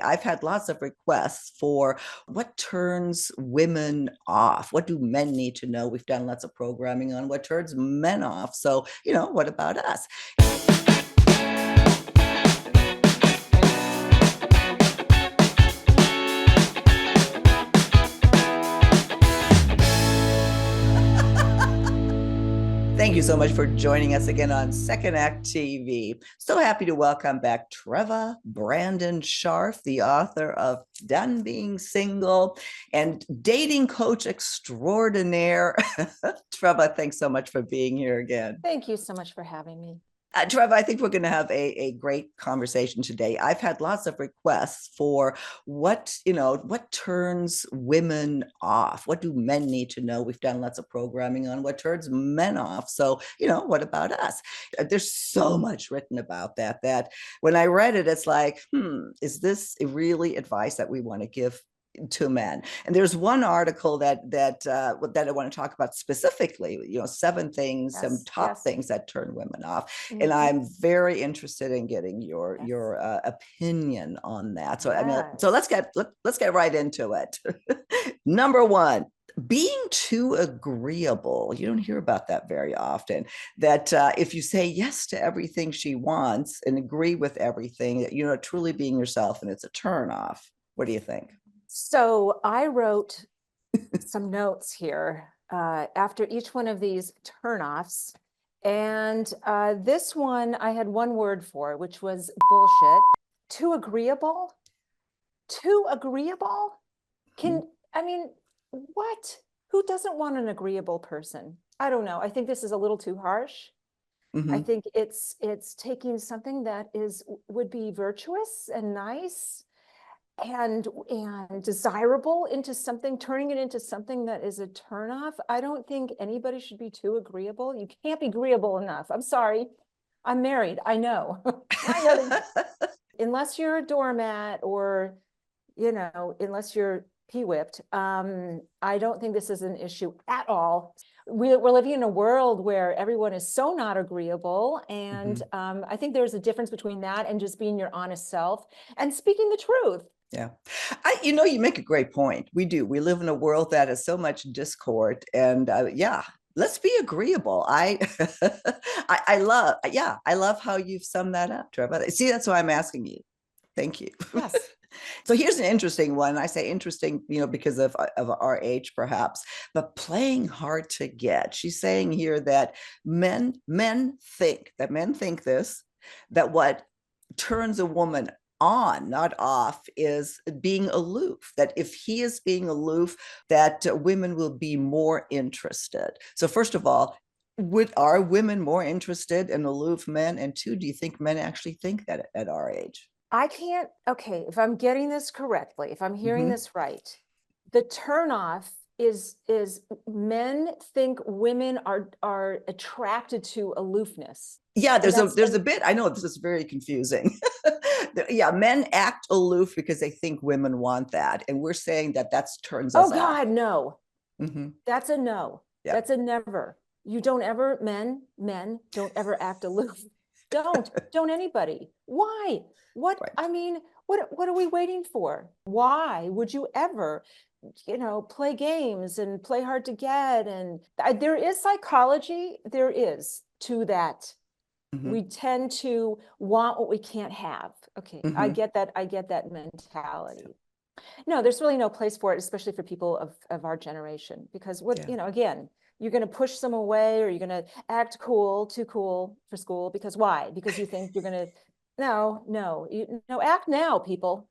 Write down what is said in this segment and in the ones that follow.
I've had lots of requests for what turns women off. What do men need to know? We've done lots of programming on what turns men off. So, what about us? Thank you so much for joining us again on Second Act TV. So happy to welcome back Treva Brandon Scharf, the author of Done Being Single and Dating Coach Extraordinaire. Treva, thanks so much for being here again. Thank you so much for having me. Treva, I think we're going to have a great conversation today. I've had lots of requests for what turns women off. What do men need to know? We've done lots of programming on what turns men off. So, what about us? There's so much written about that when I read it, it's like, is this really advice that we want to give to men? And there's one article that I want to talk about specifically, 7 things, some top things that turn women off. Mm-hmm. And I'm very interested in getting your opinion on that. So so let's get right into it. Number 1, being too agreeable. You don't hear about that very often, that if you say yes to everything she wants and agree with everything, that you're not truly being yourself and it's a turn off. What do you think? So I wrote some notes here after each one of these turnoffs. And this one, I had one word for, which was bullshit. Too agreeable? Too agreeable? What? Who doesn't want an agreeable person? I don't know. I think this is a little too harsh. Mm-hmm. I think it's taking something that would be virtuous and nice and desirable into something, turning it into something that is a turnoff. I don't think anybody should be too agreeable. You can't be agreeable enough. I'm sorry. I'm married. I know. Unless you're a doormat or, unless you're pee-whipped, I don't think this is an issue at all. We're living in a world where everyone is so not agreeable. And mm-hmm. I think there's a difference between that and just being your honest self and speaking the truth. Yeah. You make a great point. We do. We live in a world that has so much discord, and let's be agreeable. I love how you've summed that up, Trevor. See, that's why I'm asking you. Thank you. Yes. So here's an interesting one. I say interesting, because of our age, perhaps, but playing hard to get. She's saying here that men think this, that what turns a woman on, not off, is being aloof. That if he is being aloof, that women will be more interested. So first of all, are women more interested in aloof men? And 2, do you think men actually think that at our age? If I'm getting this correctly, if I'm hearing mm-hmm. this right, the turnoff is men think women are attracted to aloofness. Yeah, there's a bit, I know this is very confusing. Yeah, men act aloof because they think women want that. And we're saying that turns us off. Oh God, no. Mm-hmm. That's a no. Yeah. That's a never. You don't ever, men don't ever act aloof. Don't anybody. Why? What, right. What are we waiting for? Why would you ever, play games and play hard to get? And there is psychology, there is to that. Mm-hmm. We tend to want what we can't have. Okay, mm-hmm. I get that mentality. No, there's really no place for it, especially for people of our generation, because again, you're going to push some away, or you're going to act too cool for school. Because why? Because you think you're going to, act now, people.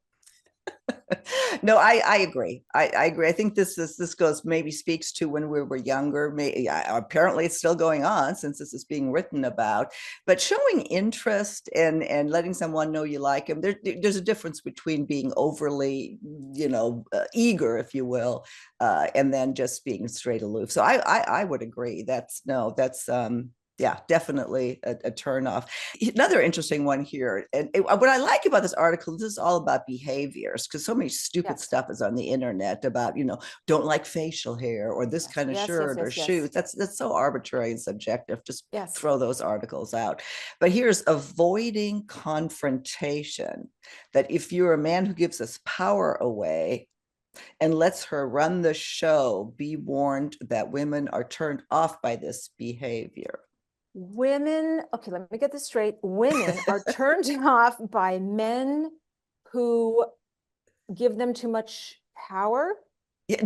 No, I agree. I agree. I think this goes, maybe speaks to when we were younger. Apparently it's still going on since this is being written about, but showing interest and letting someone know you like them. There's a difference between being overly, eager, if you will, and then just being straight aloof. So I would agree. Yeah, definitely a turn off. Another interesting one here, and what I like about this article, this is all about behaviors, because so many stupid Yes, stuff is on the internet about, don't like facial hair or this yes, kind of yes, yes, shirt or yes, yes, shoes. That's so arbitrary and subjective. Just yes. throw those articles out. But here's avoiding confrontation. That if you're a man who gives us power away, and lets her run the show, be warned that women are turned off by this behavior. Women, okay, let me get this straight. Women are turned off by men who give them too much power. Yeah,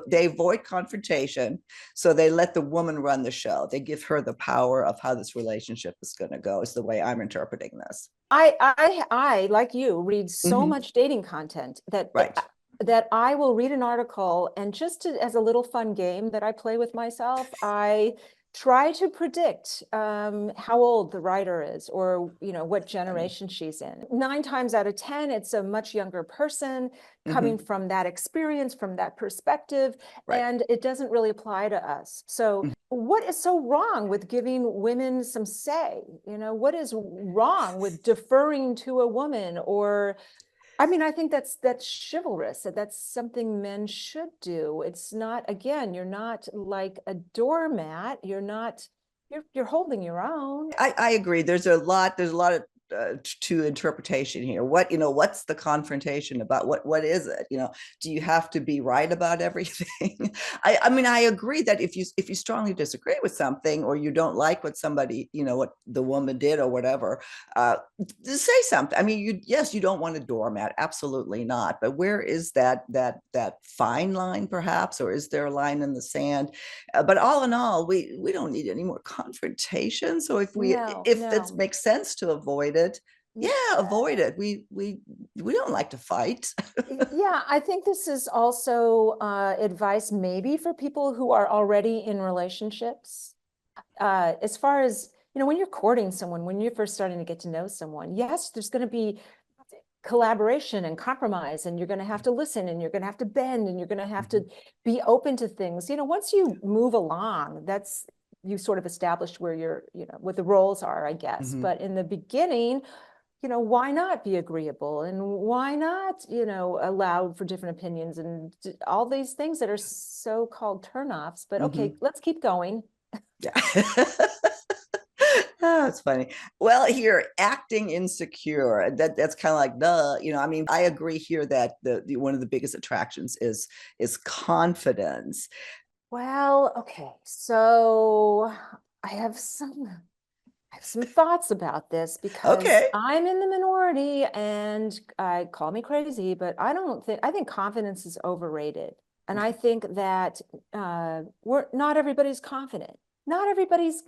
they avoid confrontation, so they let the woman run the show. They give her the power of how this relationship is going to go. Is the way I'm interpreting this. I like you read so Mm-hmm. much dating content Right. that I will read an article, and as a little fun game that I play with myself, I try to predict how old the writer is, or what generation she's in. 9 times out of 10, it's a much younger person coming Mm-hmm. from that experience, from that perspective, Right. and it doesn't really apply to us. So what is so wrong with giving women some say? What is wrong with deferring to a woman? Or, I mean, I think that's chivalrous. That's something men should do. It's not, again, you're not like a doormat. You're holding your own. I agree. There's a lot of to interpretation here. What's the confrontation about? What is it? Do you have to be right about everything? I mean, I agree that if you strongly disagree with something, or you don't like what somebody, what the woman did or whatever, say something. I mean, you don't want a doormat, absolutely not. But where is that fine line, perhaps, or is there a line in the sand? But all in all, we don't need any more confrontation. So No, if it no. makes sense to avoid it, yeah, avoid it. We don't like to fight. Yeah, I think this is also advice maybe for people who are already in relationships. As far as, when you're courting someone, when you're first starting to get to know someone, yes, there's going to be collaboration and compromise, and you're going to have to listen, and you're going to have to bend, and you're going to have to be open to things. Once you move along, you sort of established where what the roles are, I guess. But in the beginning, why not be agreeable, and why not, allow for different opinions and all these things that are so-called turnoffs. But okay, let's keep going. Yeah. That's funny. Well, here, acting insecure. That's kind of like duh. I mean, I agree here that the one of the biggest attractions is confidence. Well, okay, so I have some thoughts about this, because Okay. I'm in the minority, and call me crazy, but I think confidence is overrated. And I think that not everybody's confident. Not everybody's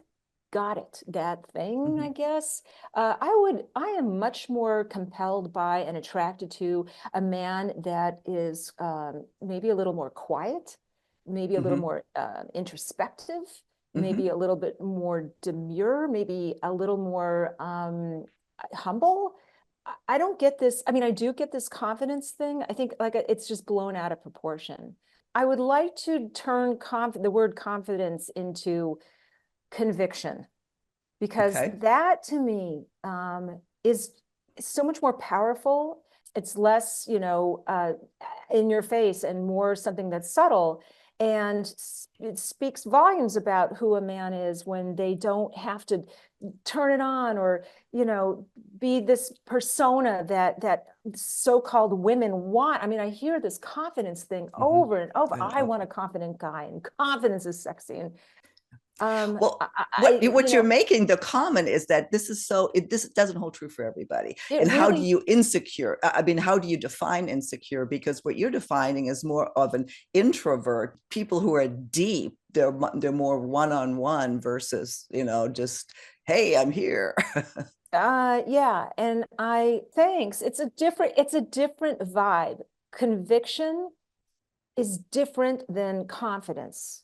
got it, that thing, I guess. I am much more compelled by and attracted to a man that is maybe a little more quiet, maybe a little more introspective, maybe a little bit more demure, maybe a little more humble. I don't get this. I mean, I do get this confidence thing. I think like it's just blown out of proportion. I would like to turn the word confidence into conviction, because Okay. that to me is so much more powerful. It's less, in your face, and more something that's subtle. And it speaks volumes about who a man is when they don't have to turn it on, or, be this persona that so-called women want. I mean, I hear this confidence thing over and over. I want a confident guy, and confidence is sexy. And Well, I, what you're making the common is that this doesn't hold true for everybody. it And how do really, you insecure? I mean, how do you define insecure? Because what you're defining is more of an introvert. People who are deep, they're more one-on-one versus just, hey, I'm here. yeah. And thanks. It's a different vibe. Conviction is different than confidence.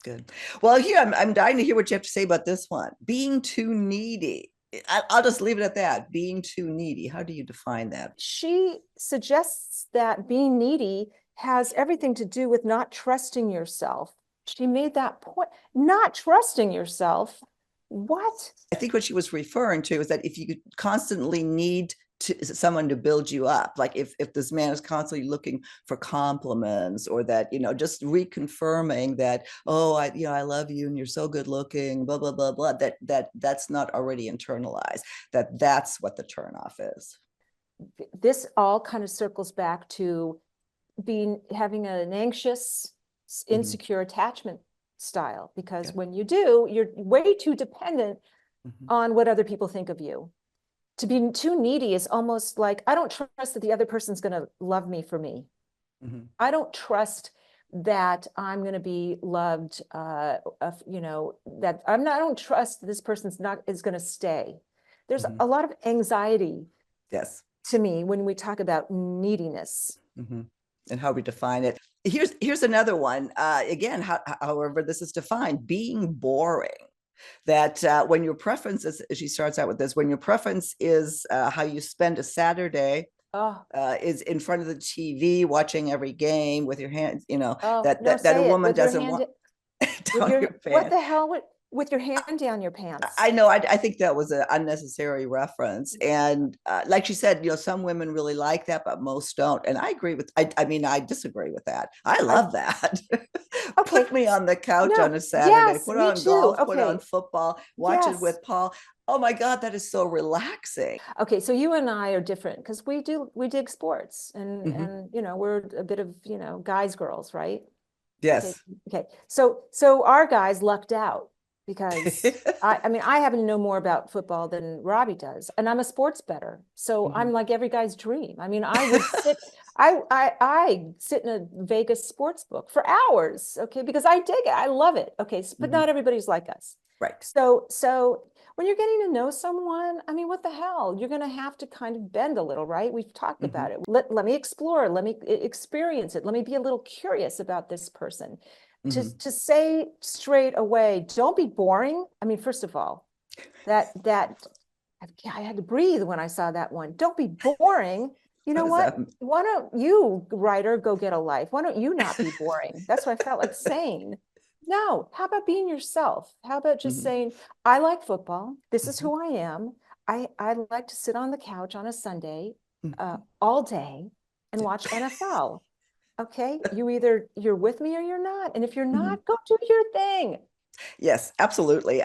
Good. Well, here I'm dying to hear what you have to say about this one. Being too needy. I'll just leave it at that. Being too needy. How do you define that? She suggests that being needy has everything to do with not trusting yourself. She made that point. Not trusting yourself What? I think what she was referring to is that if you constantly need someone to build you up, like if this man is constantly looking for compliments, or that, just reconfirming that, oh, I love you and you're so good looking, blah blah blah blah, that's not already internalized, that's what the turnoff is. This all kind of circles back to having an anxious, insecure attachment style, because when you do, you're way too dependent on what other people think of you. To be too needy is almost like, I don't trust that the other person's going to love me for me. I don't trust that I'm going to be loved, that I don't trust this person's is going to stay. There's a lot of anxiety. Yes. To me, when we talk about neediness. And how we define it. Here's another one. Again, however this is defined, being boring. That when your preference is, she starts out with this, when your preference is how you spend a Saturday, is in front of the TV watching every game with your hands, that a woman doesn't want down your pants. What the hell with your hand down your pants? I know. I think that was an unnecessary reference. And like she said, some women really like that, but most don't. And I agree with, I mean, I disagree with that. I love that. Okay. Put me on the couch on a Saturday, put on golf, put on football, watch it with Paul. Oh my God, that is so relaxing. Okay, so you and I are different because we dig sports, and we're a bit of guys, girls, right? Yes. Okay. So our guys lucked out because I mean I happen to know more about football than Robbie does, and I'm a sports bettor, so I'm like every guy's dream. I mean, I would sit I sit in a Vegas sports book for hours, okay, because I dig it, I love it. Okay, but not everybody's like us, right? So when you're getting to know someone, I mean, what the hell, you're going to have to kind of bend a little, right? We've talked about it. Let me explore, let me experience it, let me be a little curious about this person. To say straight away, don't be boring. I mean, first of all, that I had to breathe when I saw that one. Don't be boring. You know what? Why don't you, writer, go get a life? Why don't you not be boring? That's what I felt like saying. No, how about being yourself? How about just saying, I like football. This is who I am. I like to sit on the couch on a Sunday all day and watch NFL. Okay, you're with me or you're not. And if you're not, go do your thing. Yes, absolutely.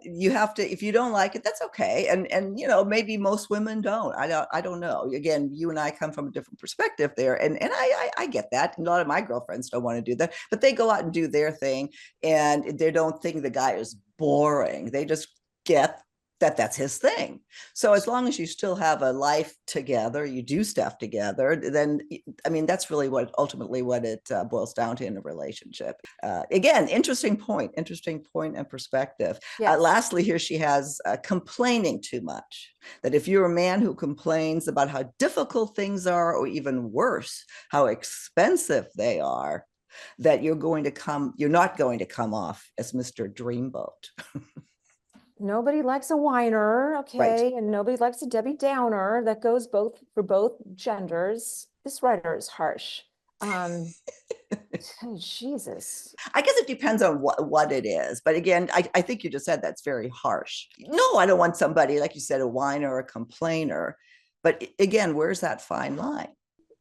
You have to, if you don't like it, that's okay. And maybe most women don't. I don't know. Again, you and I come from a different perspective there. And I get that. A lot of my girlfriends don't want to do that, but they go out and do their thing, and they don't think the guy is boring. They just get that's his thing. So as long as you still have a life together, you do stuff together, then I mean that's really what ultimately what it boils down to in a relationship. Again, interesting point and perspective. Yes. Lastly, here she has complaining too much. That if you're a man who complains about how difficult things are, or even worse, how expensive they are, that you're not going to come off as Mr. Dreamboat. Nobody likes a whiner, okay, right. And nobody likes a Debbie Downer. That goes for both genders. This writer is harsh. Jesus. I guess it depends on what it is. But again, I think you just said that's very harsh. No, I don't want somebody, like you said, a whiner or a complainer. But again, where's that fine line?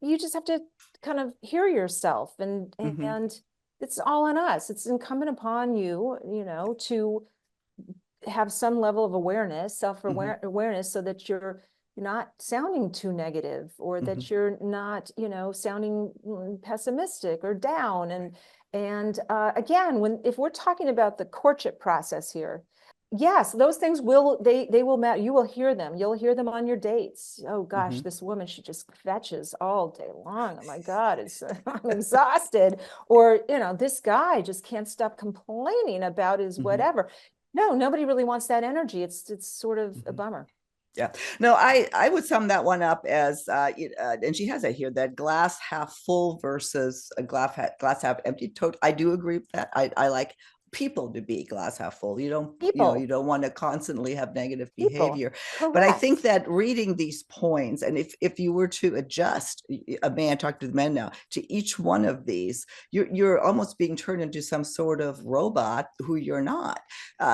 You just have to kind of hear yourself, and it's all on us. It's incumbent upon you, to have some level of awareness, self-awareness, so that you're not sounding too negative, or that you're not, sounding pessimistic or down. And again, if we're talking about the courtship process here, yes, those things they will matter. You will hear them. You'll hear them on your dates. Oh gosh, this woman, she just fetches all day long. Oh my God, I'm exhausted. Or, this guy just can't stop complaining about his whatever. No, nobody really wants that energy. It's sort of a bummer. Yeah, no, I would sum that one up as, and she has it here, that glass half full versus a glass half empty. I do agree with that. I like people to be glass half full. You don't, People. you don't want to constantly have negative People. behavior. Correct. But I think that reading these points, and if you were to adjust, a man, talk to the men now, to each one of these, you're almost being turned into some sort of robot who you're not.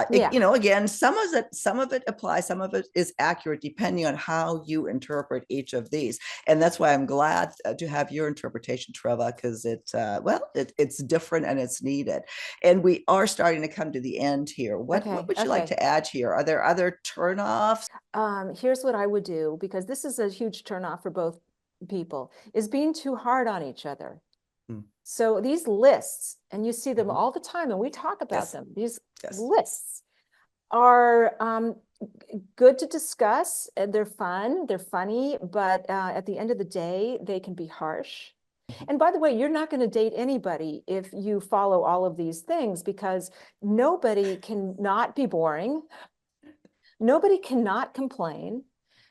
Yeah. Again, some of it applies, some of it is accurate depending on how you interpret each of these. And that's why I'm glad to have your interpretation, Treva, because it's different and it's needed. And we are starting to come to the end here. What would you like to add here? Are there other turnoffs? Here's what I would do, because this is a huge turnoff for both people, is being too hard on each other. So these lists, and you see them all the time, and we talk about them, these lists are good to discuss, and they're fun, they're funny, but at the end of the day, they can be harsh. And by the way, you're not going to date anybody if you follow all of these things, because nobody can not be boring. Nobody cannot complain.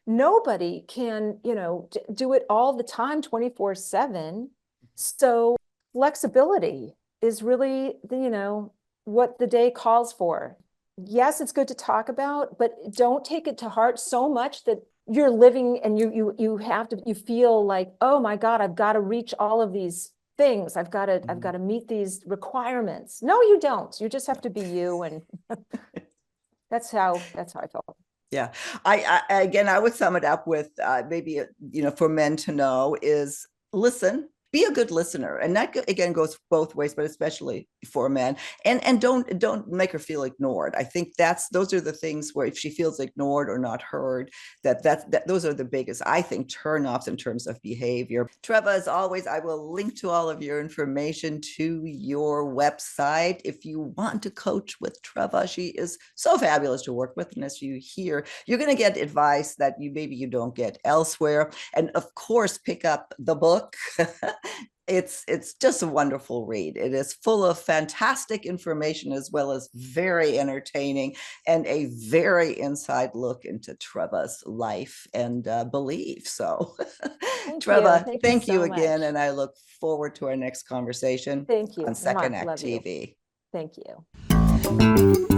Nobody can, do it all the time, 24/7. So flexibility is really, what the day calls for. Yes, it's good to talk about, but don't take it to heart so much that you're living and you feel like, oh my God, I've got to reach all of these things. I've got to meet these requirements. No, you don't. You just have to be you. And that's how I felt. Yeah. I would sum it up with maybe, for men to know is listen. Be a good listener, and that again goes both ways, but especially for men. And don't make her feel ignored. I think those are the things where if she feels ignored or not heard, that those are the biggest, I think, turnoffs in terms of behavior. Treva, as always, I will link to all of your information to your website if you want to coach with Treva. She is so fabulous to work with, and as you hear, you're going to get advice that maybe you don't get elsewhere. And of course, pick up the book. It's just a wonderful read. It is full of fantastic information as well as very entertaining and a very inside look into Treva's life and belief. So Treva, thank you again. And I look forward to our next conversation. Thank you. On Second Act TV. Thank you.